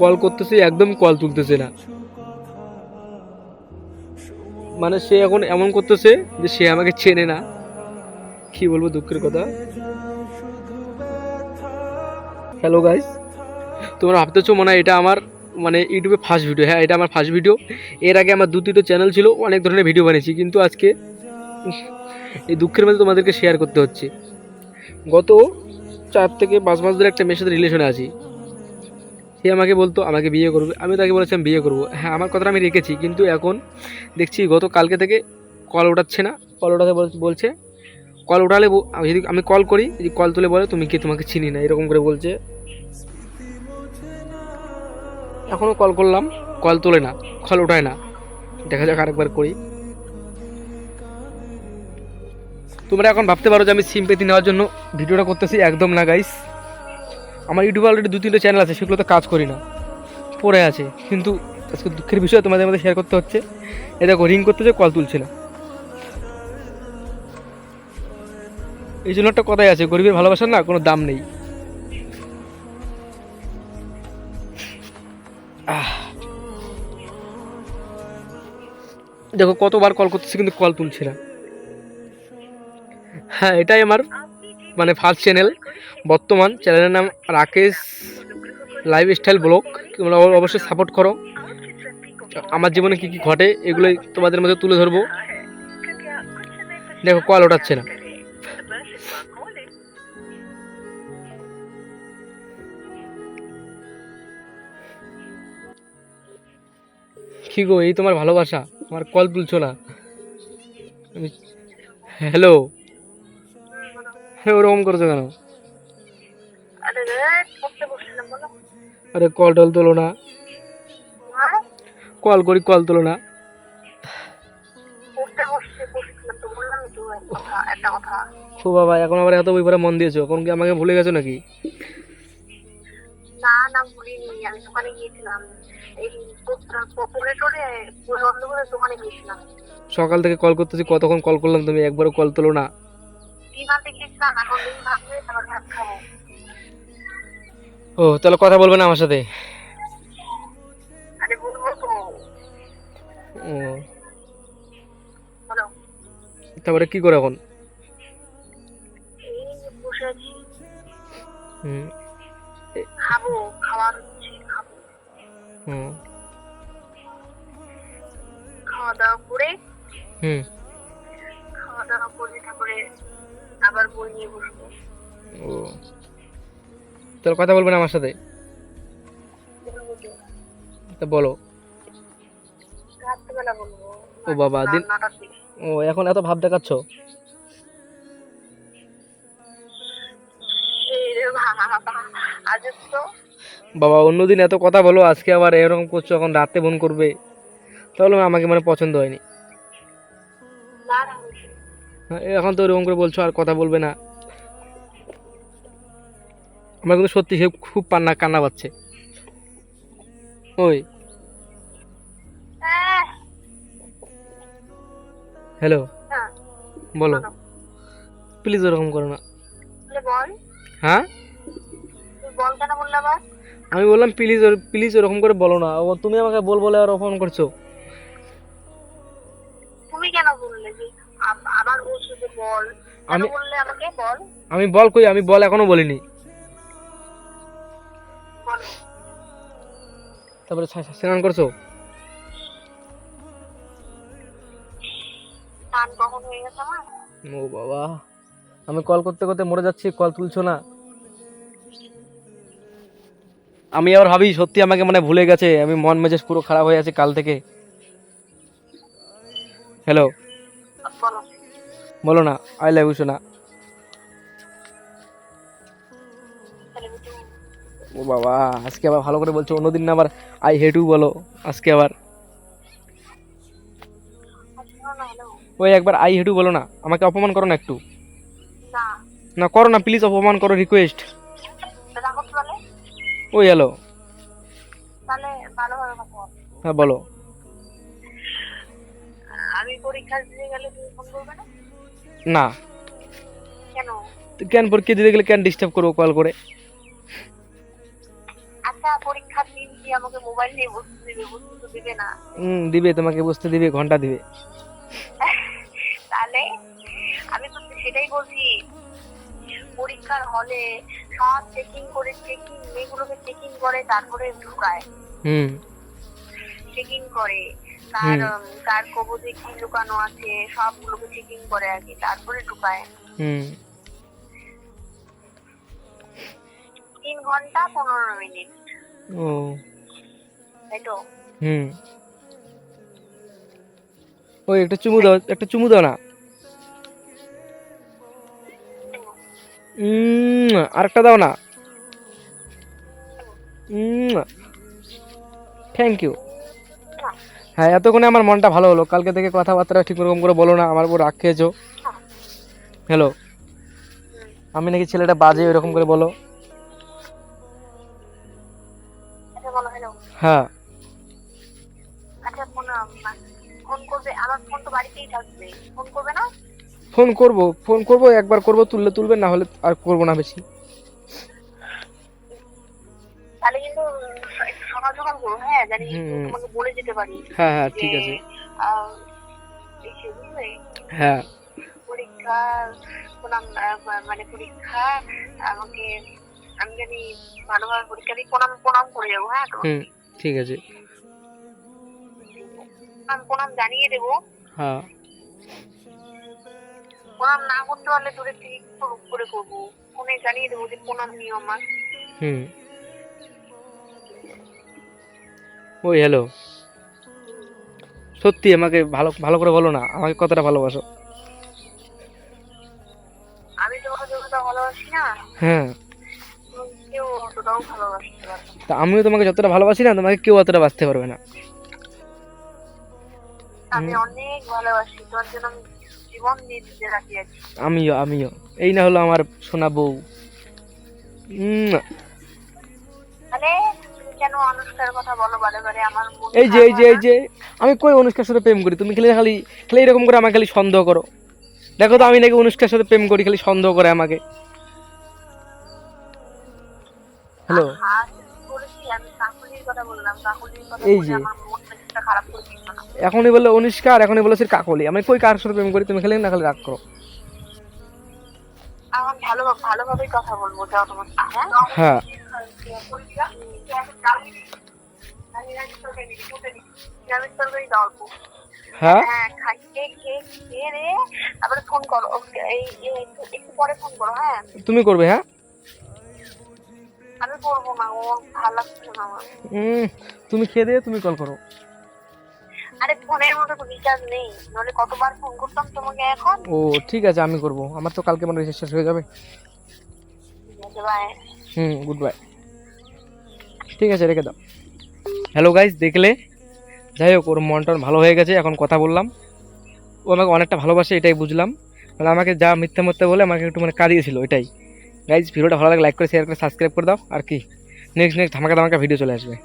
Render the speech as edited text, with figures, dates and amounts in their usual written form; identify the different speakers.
Speaker 1: Call করতেছি, একদম call তুলতেছে না। মানে সে এখন এমন করতেছে যে সে আমাকে চেনে না। কি বলবো, দুঃখের কথা। হ্যালো গাইস, তোমরা ভাবতেছো মনে হয় এটা আমার মানে ইউটিউবে ফার্স্ট ভিডিও। হ্যাঁ, এটা আমার ফার্স্ট ভিডিও। এর আগে আমার 2-3টা চ্যানেল ছিল, অনেক ধরনের ভিডিও বানিয়েছি, কিন্তু আজকে এই দুঃখের মধ্যে তোমাদেরকে শেয়ার করতে হচ্ছে। গত 4 থেকে 5 মাস ধরে একটা মেয়ের সাথে রিলেশনে আছি। সে আমাকে বলতো আমাকে বিয়ে করবে, আমি তাকে বলেছিলাম বিয়ে করবো। হ্যাঁ, আমার কথাটা আমি রেখেছি, কিন্তু এখন দেখছি গত কালকে থেকে কল ওঠাচ্ছে না। কল ওঠাতে বলছে, কল উঠালে যদি আমি কল করি, যদি কল তুলে বলে তুমি কি, তোমাকে চিনি না, এরকম করে বলছে। এখনও কল করলাম, কল তোলে না, কল ওঠায় না। দেখা যাক আরেকবার করি। তোমরা এখন ভাবতে পারো যে আমি সিম্পেথি নেওয়ার জন্য ভিডিওটা করতেছি, একদম না গাইস। আমার ইউটিউবে অলরেডি 2-3টে চ্যানেল আছে, সেগুলোতে কাজ করি না, পড়ে আছে। কিন্তু আজকে দুঃখের বিষয় তোমাদের মধ্যে শেয়ার করতে হচ্ছে। এ দেখো, রিং করতেছে, কল তুলছে না। এই জন্য একটা কথাই আছে, গরিবের ভালোবাসার না কোনো দাম নেই। দেখো কতবার কল করতেছে, কিন্তু কল তুলছে না। হ্যাঁ, এটাই আমার মানে ফার্স্ট চ্যানেল। বর্তমান চ্যানেলের নাম রাকেশ লাইফস্টাইল ব্লগ। তোমরা অবশ্যই সাপোর্ট করো। আমার জীবনে কী কী ঘটে এগুলোই তোমাদের মধ্যে তুলে ধরবো। দেখো কল ওঠাচ্ছে না। কি গো, এই তোমার ভালোবাসা, আমার কল তুলছো না। হ্যালো, হ্যাঁ, ওরকম করছো কেন? আরে কল টল তোলো না, কল করি কল তোলো না। ও বাবা, এখন আবার এত বই পড়া মন দিয়েছো, এখন কি আমাকে ভুলে গেছো নাকি?
Speaker 2: না না, ভুলিনি। আমি দোকানে গিয়েছিলাম, এই পপুলেটরে বন্ধ করে দোকানে গিয়েছিলাম।
Speaker 1: সকাল থেকে কল করতেছি, কতক্ষণ কল করলাম, তুমি একবারও কল তোলো না।
Speaker 2: ডিম আনতে গিয়েছিলাম, এখন ডিম ভাজবে, তারপর ভাত খাবো।
Speaker 1: ও, তাহলে কথা বলবে না আমার সাথে?
Speaker 2: আরে বলবো তো।
Speaker 1: ও,
Speaker 2: বলো।
Speaker 1: তারপরে কি করে এখন?
Speaker 2: এই বসে আছি,
Speaker 1: হুম।
Speaker 2: খাবো, খাওয়ার হচ্ছে, খাবো।
Speaker 1: হুম।
Speaker 2: খাওয়া দাওয়া করে,
Speaker 1: হুম।
Speaker 2: খাওয়া দাওয়া করে তারপরে আবার বই নিয়ে বসবো।
Speaker 1: ও, তাহলে কথা বলবে না আমার সাথে?
Speaker 2: বলবো তো,
Speaker 1: তা বলো।
Speaker 2: রাত্রেবেলা বলবো।
Speaker 1: ও বাবা, দিন।
Speaker 2: রান্নাটা দিই।
Speaker 1: ও, এখন এত ভাব দেখাচ্ছ?
Speaker 2: এই রে বাবা, আজ তো
Speaker 1: বাবা, অন্যদিন এত কথা বলো, আজকে আবার এরকম করছো, এখন রাতে ফোন করবে? তাহলে আমাকে মানে পছন্দ হয়নি।
Speaker 2: না না হয়েছে।
Speaker 1: হ্যাঁ, এখন তো এরকম করে বলছো আর কথা বলবে না। আমার কিন্তু সত্যি সে খুব কান্না পাচ্ছে। ওই,
Speaker 2: হ্যাঁ
Speaker 1: হ্যালো,
Speaker 2: হ্যাঁ,
Speaker 1: বলো।
Speaker 2: বলো।
Speaker 1: প্লিজ ওরকম করো না।
Speaker 2: তাহলে বল,
Speaker 1: হ্যাঁ,
Speaker 2: তুই বল কেন বললে আবার?
Speaker 1: আমি বললাম প্লিজ, প্লিজ ওরকম করে বলো না। ও, তুমি আমাকে বলে আর ফোন করছো।
Speaker 2: তুমি কেন বললে যে আবার ও শুধু বল, কেন
Speaker 1: আমি
Speaker 2: বললে আমাকে? বল,
Speaker 1: আমি বল কই, আমি বল এখনো বলিনি।
Speaker 2: বলো।
Speaker 1: তারপরে স্নান করছো?
Speaker 2: গান কখন হয়ে গেছে আমার?
Speaker 1: ও বাবা, আমি কল করতে করতে মরে যাচ্ছি, কল তুলছো না। আমি আবার ভাবি সত্যি আমাকে মানে ভুলে গেছে, আমি মন মেজাজ পুরো খারাপ হয়ে আছে কাল থেকে। হ্যালো,
Speaker 2: বলো।
Speaker 1: বলো না, আই লাভ ইউ সোনা।
Speaker 2: তাহলে বুঝু।
Speaker 1: ও বাবা, আজকে আবার ভালো করে বলছো, অন্যদিন না আবার আই হেট ইউ বলো, আজকে আবার
Speaker 2: আচ্ছা শোনো না, হ্যালো।
Speaker 1: ওই একবার আই হেট ইউ বলো না, আমাকে অপমান করো না একটু।
Speaker 2: না,
Speaker 1: না করো না, প্লিজ অপমান করো, রিকোয়েস্ট।
Speaker 2: রাখো তো তাহলে।
Speaker 1: ওই হ্যালো।
Speaker 2: তাহলে ভালোভাবে কথা বল।
Speaker 1: হ্যাঁ, বলো।
Speaker 2: আমি পরীক্ষা দিতে গেলে তুমি ফোন করবে না?
Speaker 1: না,
Speaker 2: কেন?
Speaker 1: তো কেন পরীক্ষা দিতে গেলে কেন ডিস্টার্ব করবো কল করে?
Speaker 2: আচ্ছা পরীক্ষার দিন কি আমাকে মোবাইল নিয়ে বসতে দেবে? বসতে তো দেবে না।
Speaker 1: দিবে, তোমাকে বসতে দিবে, ঘন্টা দিবে।
Speaker 2: তাহলে আমি তো সেটাই বলছি, পরীক্ষার হলে সব চেকিং মেয়েগুলোকে চেকিং করে, তারপরে ঢুকায়। চেকিং করে তার কবজে কি লুকানো আছে সবগুলোকে চেকিং করে আগে, তারপরে ঢুকায়। 3 ঘন্টা 15 মিনিট।
Speaker 1: ও
Speaker 2: তাই তো।
Speaker 1: ওই একটা চুমু দাও না। আরেকটা দাও না। Thank you. হ্যাঁ, এতক্ষণে আমার মনটা ভালো হলো। কালকে থেকে কথাবার্তা ঠিক রকম করে বলো না, আমার উপর রাগ খেয়েছো। হ্যালো, আমি নাকি ছেলেটা বাজে, এরকম করে বলো। হ্যাঁ,
Speaker 2: আচ্ছা ফোন করবে, আমার ফোন তো বাড়িতেই থাকবে, ফোন করবে না?
Speaker 1: ফোন করবো, একবার করবো, তুলবে, না হলে আর করবো না বেশি।
Speaker 2: তাহলে কিন্তু একটু সকাল সকাল করো, হ্যাঁ, জানি তোমাকে বলে যেতে পারি।
Speaker 1: হ্যাঁ ঠিক আছে। হ্যাঁ,
Speaker 2: পরীক্ষা পরীক্ষা আমাকে, আমি জানি ভালোভাবে পরীক্ষা দিই, প্রণাম করে যাবো। হ্যাঁ
Speaker 1: ঠিক আছে,
Speaker 2: প্রণাম জানিয়ে দেবো।
Speaker 1: হ্যাঁ,
Speaker 2: প্রণাম না করতে পারলে দূরে থেকে করে করবো, ফোনে জানিয়ে দেবো যে প্রণাম নিও আমার।
Speaker 1: ওই হ্যালো, সত্যি আমাকে ভালো করে বলো না, আমাকে কতটা ভালোবাসো।
Speaker 2: আমি তোমাকে যতটা ভালোবাসি না,
Speaker 1: হ্যাঁ,
Speaker 2: কেউ অতটাও ভালোবাসতে পারবে না।
Speaker 1: তা আমিও তোমাকে যতটা ভালোবাসি না, তোমাকে কেউ অতটা বাঁচতে পারবে না।
Speaker 2: আমি অনেক ভালোবাসি, তোমার জন্য আমি জীবন দিয়ে দিতে রাখি আছি।
Speaker 1: আমিও এই না হলো আমার সোনা বউ।
Speaker 2: তাহলে তুমি কেন অনুষ্কার কথা বলো বারে বারে? আমার
Speaker 1: এই যে আমি কই অনুষ্কার সাথে প্রেম করি? তুমি খালি এরকম করে আমাকে খালি সন্দেহ করো। দেখো তো আমি নাকি অনুষ্কার সাথে প্রেম করি, খালি সন্দেহ করে আমাকে। হ্যালো, এই যে এখনই বললে অনুষ্কা, আর এখনই বলেছে কাকলি। আমি কই কার সাথে প্রেম করি? তুমি খালি না খালি রাগ করো।
Speaker 2: ভালোভাবেই কথা বলবো, যাও তোমার।
Speaker 1: হ্যাঁ, হ্যাঁ,
Speaker 2: তারপরে ফোন করো, একটু পরে ফোন করো। হ্যাঁ,
Speaker 1: তুমি করবে। হ্যাঁ,
Speaker 2: আমি করবো না, ও ভালো লাগছে না আমার।
Speaker 1: তুমি খেয়ে দিয়ে তুমি কল করো।
Speaker 2: আরে ফোনের মধ্যে তো রিচার্জ নেই, নলে কতবার ফোন করতাম তোমাকে এখন।
Speaker 1: ও ঠিক আছে, আমি করব। আমার তো কালকে মানে রিচার্জ শেষ হয়ে যাবে।
Speaker 2: বাই।
Speaker 1: Good bye. ঠিক আছে, রেখে দাও। হ্যালো গাইস, দেখলে? যাই হোক, ওর মনটা ভালো হয়ে গেছে, এখন কথা বললাম। ও আমাকে অনেকটা ভালোবাসে, এটাই বুঝলাম। মানে আমাকে যা মিথ্যে বলে আমাকে একটু মানে কাঁদিয়েছিল, এটাই। গাইস, ভিডিওটা ভালো লাগে লাইক করে, শেয়ার করে, সাবস্ক্রাইব করে দাও। আর কি, নেক্সট ধামাকা ভিডিও চলে আসবে।